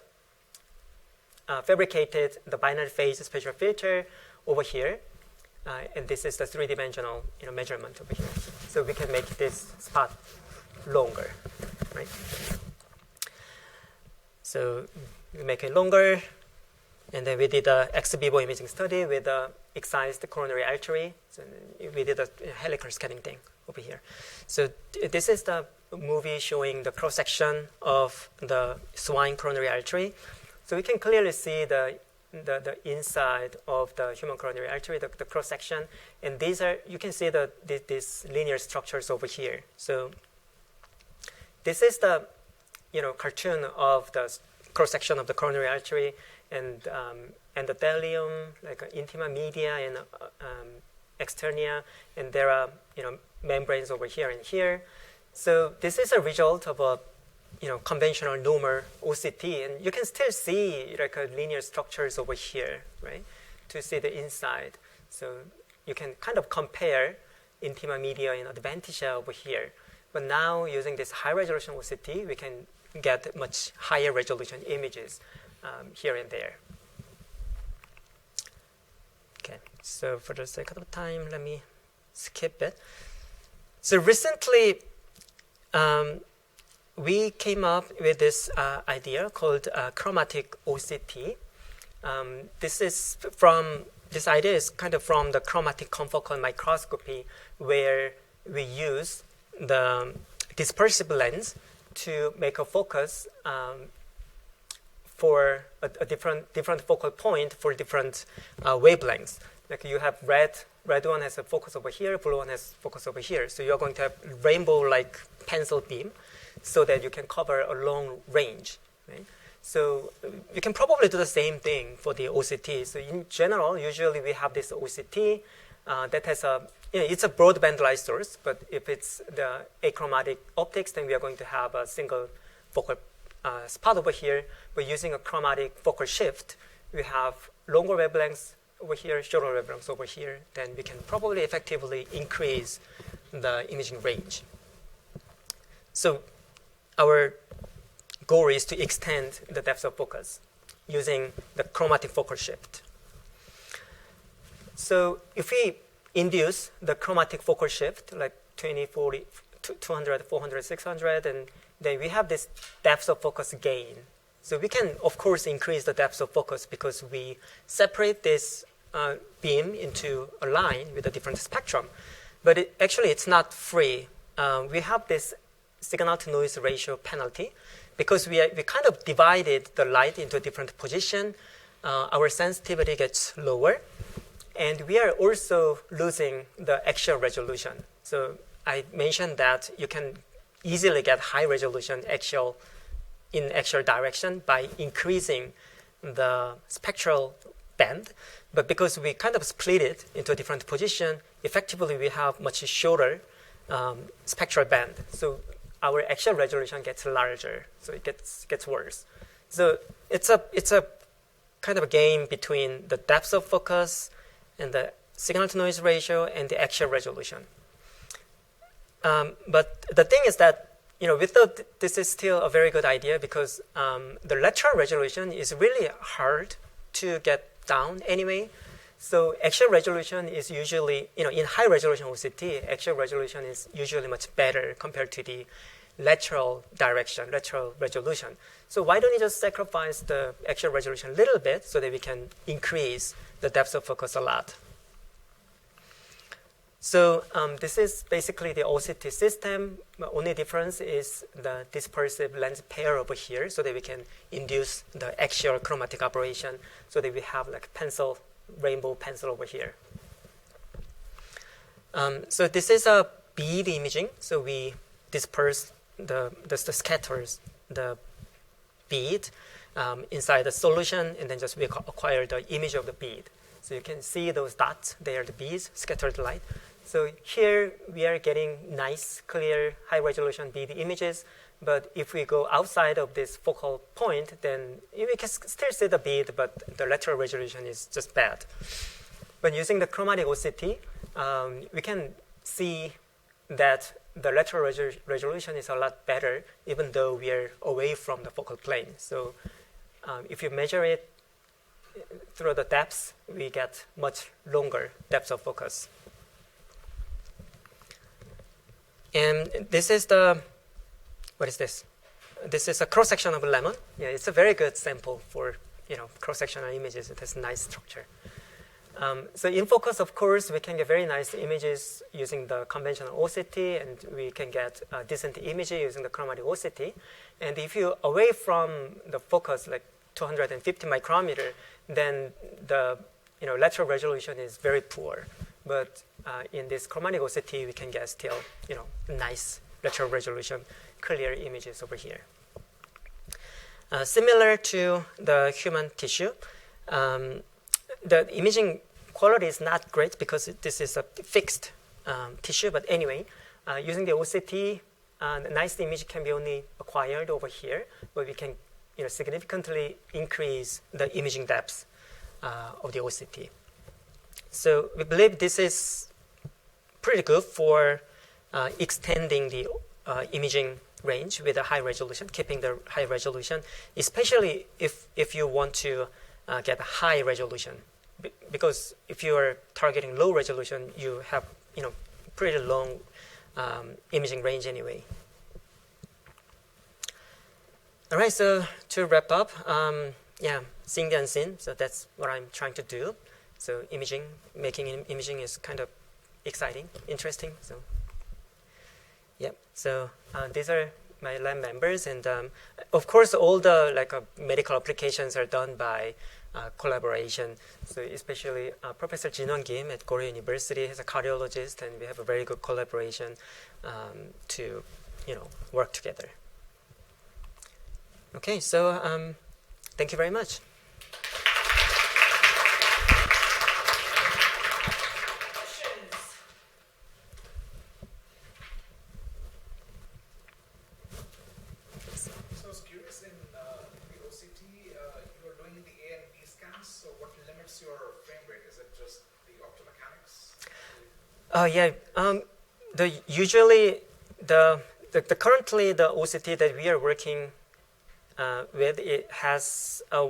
fabricated the binary phase spatial filter over here, and this is the 3-dimensional measurement over here. So we can make this spot longer, right? So we make it longer, and then we did a ex vivo imaging study with excised coronary artery. So we did a helical scanning thing over here. So this is the movie showing the cross-section of the swine coronary artery. So we can clearly see the inside of the human coronary artery, the cross-section. And these are, you can see these linear structures over here. So this is the cartoon of the cross-section of the coronary artery, and endothelium, like intima media and externia, and there are membranes over here and here. So this is a result of a conventional normal OCT, and you can still see like linear structures over here, right, to see the inside. So you can kind of compare intima media and adventitia over here. But now using this high resolution OCT, we can get much higher resolution images here and there. Okay, so for the sake of time, let me skip it. So recently, we came up with this idea called chromatic OCT. This idea is kind of from the chromatic confocal microscopy, where we use the dispersive lens to make a focus for a different focal point for different wavelengths. Like you have red one has a focus over here, blue one has focus over here. So you're going to have rainbow-like pencil beam so that you can cover a long range, right? So you can probably do the same thing for the OCT. So in general, usually we have this OCT that has it's a broadband light source, but if it's the achromatic optics, then we are going to have a single focal spot over here. But using a chromatic focal shift, we have longer wavelengths over here, shorter wavelengths over here, then we can probably effectively increase the imaging range. So our goal is to extend the depth of focus using the chromatic focal shift. So if we induce the chromatic focal shift, like 20, 40, 200, 400, 600, and then we have this depth of focus gain So we can, of course, increase the depth of focus because we separate this beam into a line with a different spectrum. But actually, it's not free. We have this signal-to-noise ratio penalty because we kind of divided the light into a different position. Our sensitivity gets lower. And we are also losing the actual resolution. So I mentioned that you can easily get high resolution in actual direction by increasing the spectral band. But because we kind of split it into a different position, effectively we have much shorter spectral band. So our actual resolution gets larger, so it gets worse. So it's a kind of a game between the depth of focus and the signal-to-noise ratio and the actual resolution. But the thing is that, this is still a very good idea because the lateral resolution is really hard to get down anyway. So actual resolution is usually, in high resolution OCT, actual resolution is usually much better compared to the lateral resolution. So why don't you just sacrifice the actual resolution a little bit so that we can increase the depth of focus a lot? So this is basically the OCT system. The only difference is the dispersive lens pair over here so that we can induce the axial chromatic aberration so that we have like rainbow pencil over here. So this is a bead imaging. So we disperse scatters the bead inside the solution, and then just we acquire the image of the bead. So you can see those dots. They are the beads, scattered light. So here we are getting nice, clear, high-resolution bead images. But if we go outside of this focal point, then we can still see the bead, but the lateral resolution is just bad. But using the chromatic OCT, we can see that the lateral resolution is a lot better, even though we are away from the focal plane. So if you measure it through the depths, we get much longer depth of focus. And this is what is this? This is a cross-section of a lemon. Yeah, it's a very good sample for cross-sectional images. It has nice structure. So in focus, of course, we can get very nice images using the conventional OCT, and we can get decent images using the chromatic OCT. And if you're away from the focus, like 250 micrometer, then the lateral resolution is very poor. But in this chromatic OCT, we can get still nice lateral resolution, clear images over here. Similar to the human tissue, the imaging quality is not great because this is a fixed tissue. But anyway, using the OCT, a nice image can be only acquired over here, but we can significantly increase the imaging depth of the OCT. So we believe this is pretty good for extending the imaging range with a high resolution, keeping the high resolution, especially if you want to get a high resolution. Because if you are targeting low resolution, you have pretty long imaging range anyway. All right, so to wrap up, seeing the unseen. So that's what I'm trying to do. So making imaging is kind of exciting, interesting. So so these are my lab members, and of course all the medical applications are done by collaboration. So especially Professor Jin-Won Kim at Korea University is a cardiologist, and we have a very good collaboration to work together. Okay, so thank you very much. Currently the OCT that we are working with, it has a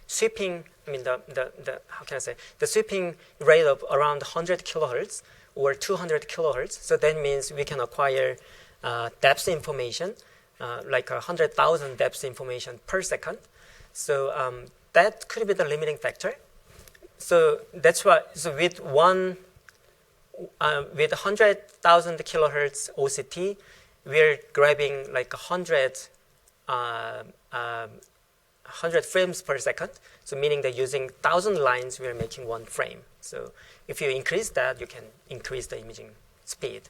sweeping. The sweeping rate of around 100 kilohertz or 200 kilohertz. So that means we can acquire depth information like 100,000 depth information per second. So that could be the limiting factor. So that's why. So with 100,000 kilohertz OCT, we're grabbing like 100 frames per second. So meaning that using 1,000 lines, we're making one frame. So if you increase that, you can increase the imaging speed.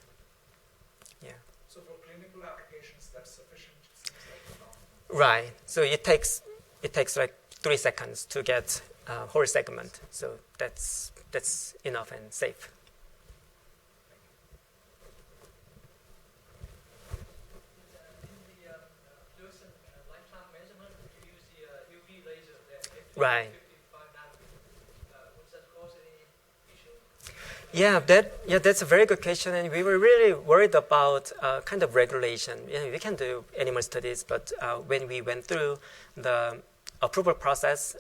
Yeah. So for clinical applications, that's sufficient. Right. So it takes like 3 seconds to get a whole segment. So that's enough and safe. Right. Yeah, that's a very good question, and we were really worried about kind of regulation. We can do animal studies, but when we went through the approval process,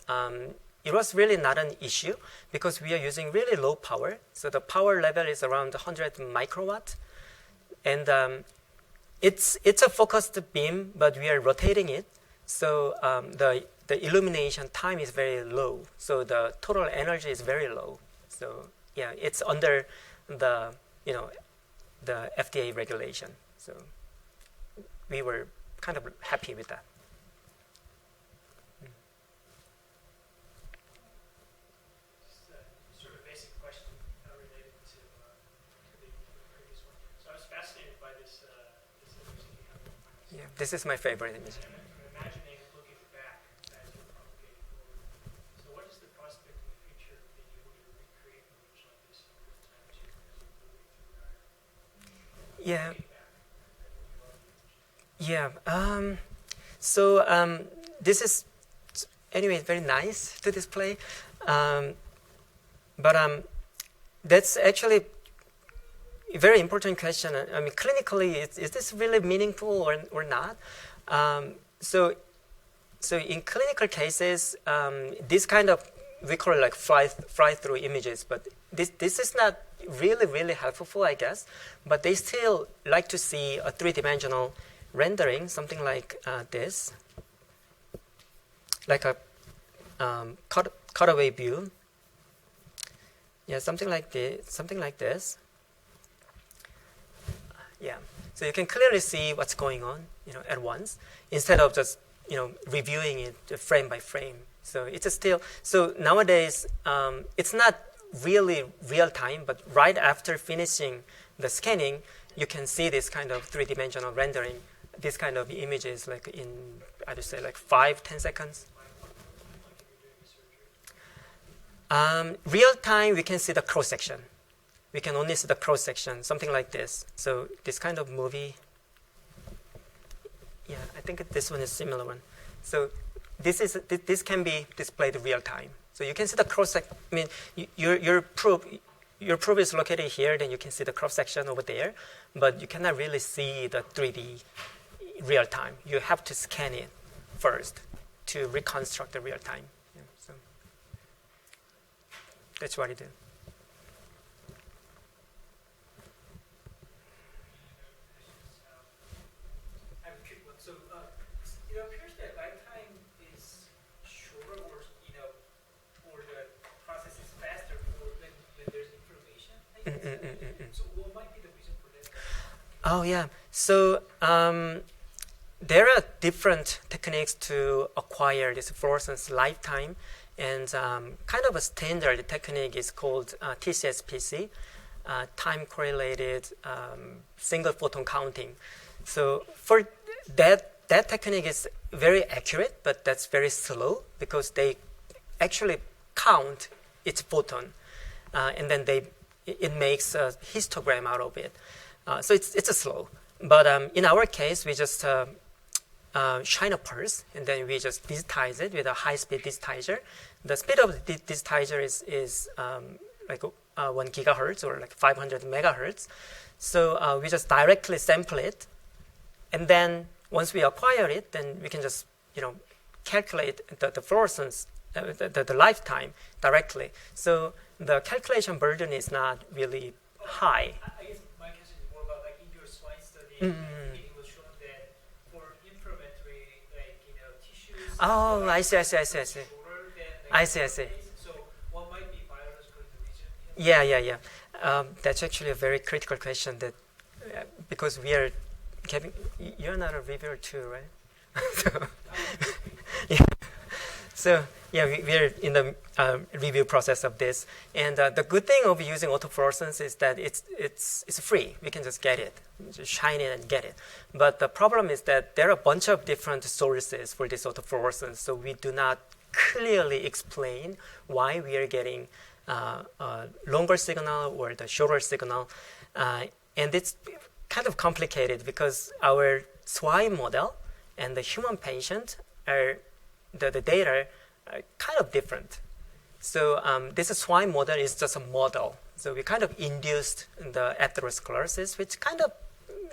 it was really not an issue because we are using really low power. So the power level is around 100 microwatt, and it's a focused beam, but we are rotating it. So the illumination time is very low. So the total energy is very low. So yeah, it's under the the FDA regulation. So we were kind of happy with that. Just a sort of basic question related to the previous one. So I was fascinated by this image that you have. Yeah, this is my favorite image. I'm imagining looking back as you're propagating forward. So what is the prospect in the future of being able to recreate an image like this in real time as you're moving through our Yeah. back? Yeah. So this is anyway very nice to display, but that's actually a very important question. I mean, clinically, is this really meaningful or not? So in clinical cases, this kind of we call it like fly-through images, but this is not really helpful, I guess. But they still like to see a three-dimensional rendering, something like this, like a cutaway view. Yeah, something like this. Yeah, so you can clearly see what's going on, at once, instead of just, reviewing it frame by frame. So it's so nowadays, it's not really real time, but right after finishing the scanning, you can see this kind of three-dimensional rendering, this kind of images like in, I would say like 5-10 seconds. Real time, we can see the cross section. We can only see the cross section, something like this. So this kind of movie, yeah, I think this one is similar one. So this can be displayed real time. So you can see the cross section. I mean, your probe is located here, then you can see the cross section over there, but you cannot really see the 3D real time. You have to scan it first to reconstruct the real time. Yeah, so that's what I do. So it appears that lifetime is shorter, or or the process is faster when there's information. So what might be the reason for that? Oh yeah. So there are different techniques to acquire this fluorescence lifetime, and kind of a standard technique is called TCSPC, time correlated single photon counting. So for that technique is very accurate, but that's very slow because they actually count its photon, and then it makes a histogram out of it. So it's a slow. But in our case, we just shine a pulse, and then we just digitize it with a high-speed digitizer. The speed of the digitizer is like 1 gigahertz or like 500 megahertz. So we just directly sample it, and then once we acquire it, then we can just calculate the fluorescence, the lifetime directly. So the calculation burden is not really high. I guess my question is more about like in your swine study, it was shown that for Oh, I see. shorter than I see. So what might be biological division? That's actually a very critical question that because we are having, you're not a reviewer too, right? So we're in the review process of this, and the good thing of using autofluorescence is that it's free. We can just get it, just shine it and get it. But the problem is that there are a bunch of different sources for this autofluorescence, so we do not clearly explain why we are getting a longer signal or the shorter signal, and it's kind of complicated because our SWI model and the human patient are the data are kind of different. So this SWI model is just a model. So we kind of induced the atherosclerosis, which kind of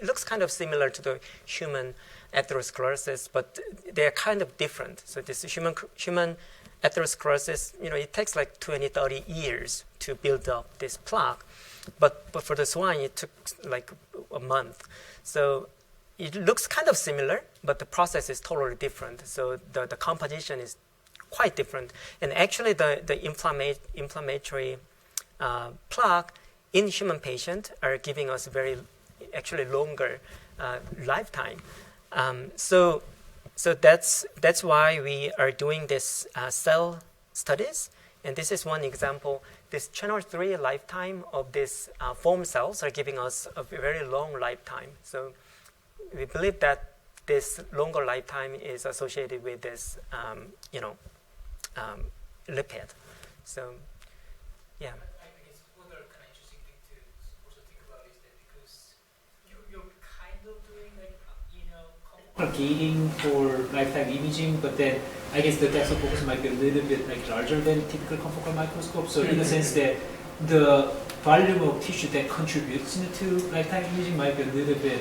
looks kind of similar to the human atherosclerosis, but they're kind of different. So this human atherosclerosis, it takes like 20, 30 years to build up this plaque. But for the swine, it took like a month. So it looks kind of similar, but the process is totally different. So the composition is quite different. And actually, the inflammatory plaque in human patient are giving us very actually longer lifetime. So that's why we are doing this cell studies. And this is one example. This channel 3 lifetime of these foam cells are giving us a very long lifetime. So we believe that this longer lifetime is associated with this, lipid. So, yeah. I guess another kind of interesting thing to also think about is that because you're kind of doing gating for lifetime imaging, but then I guess the depth of focus might be a little bit like larger than typical confocal microscope. So in the sense that the volume of tissue that contributes to lifetime imaging might be a little bit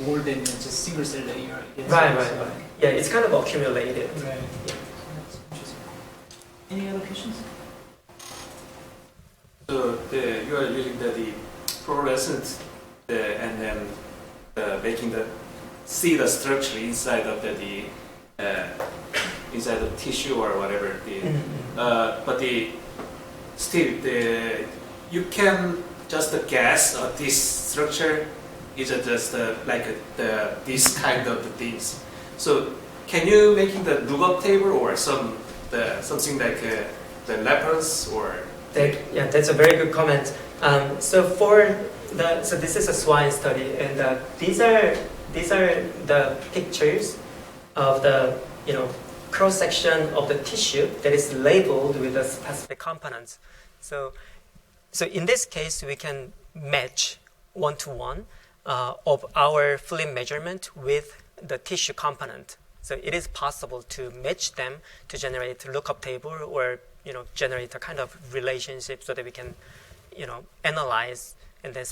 more than just single cell layer. Right. Yeah, it's kind of accumulated. Right. Yeah. That's interesting. Any other questions? So you are using the fluorescence and then making see the structure inside of the inside the tissue or whatever. But still you can just guess this structure is just like this kind of things. So can you making the lookup table or something like the reference or? Yeah, that's a very good comment. So this is a swine study, and these are the pictures of the cross section of the tissue that is labeled with the specific components. So in this case, we can match 1-to-1 of our FLIm measurement with the tissue component. So it is possible to match them to generate a lookup table or generate a kind of relationship so that we can analyze and then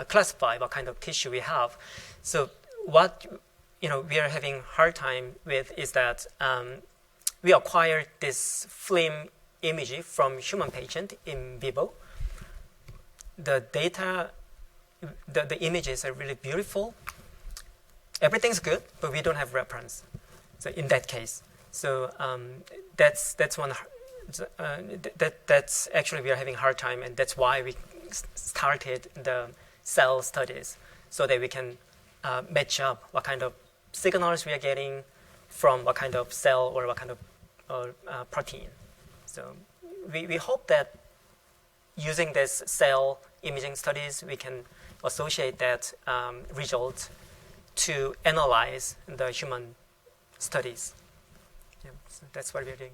classify what kind of tissue we have. So what we are having hard time with is that we acquired this FLIm image from human patient in vivo. The data, the images are really beautiful. Everything's good, but we don't have reference. So in that case, so that's one. That's actually we are having a hard time, and that's why we started the cell studies so that we can match up what kind of signals we are getting from what kind of cell or what kind of protein. So we hope that using this cell imaging studies, we can associate that result to analyze the human studies. Yeah, so that's what we're doing.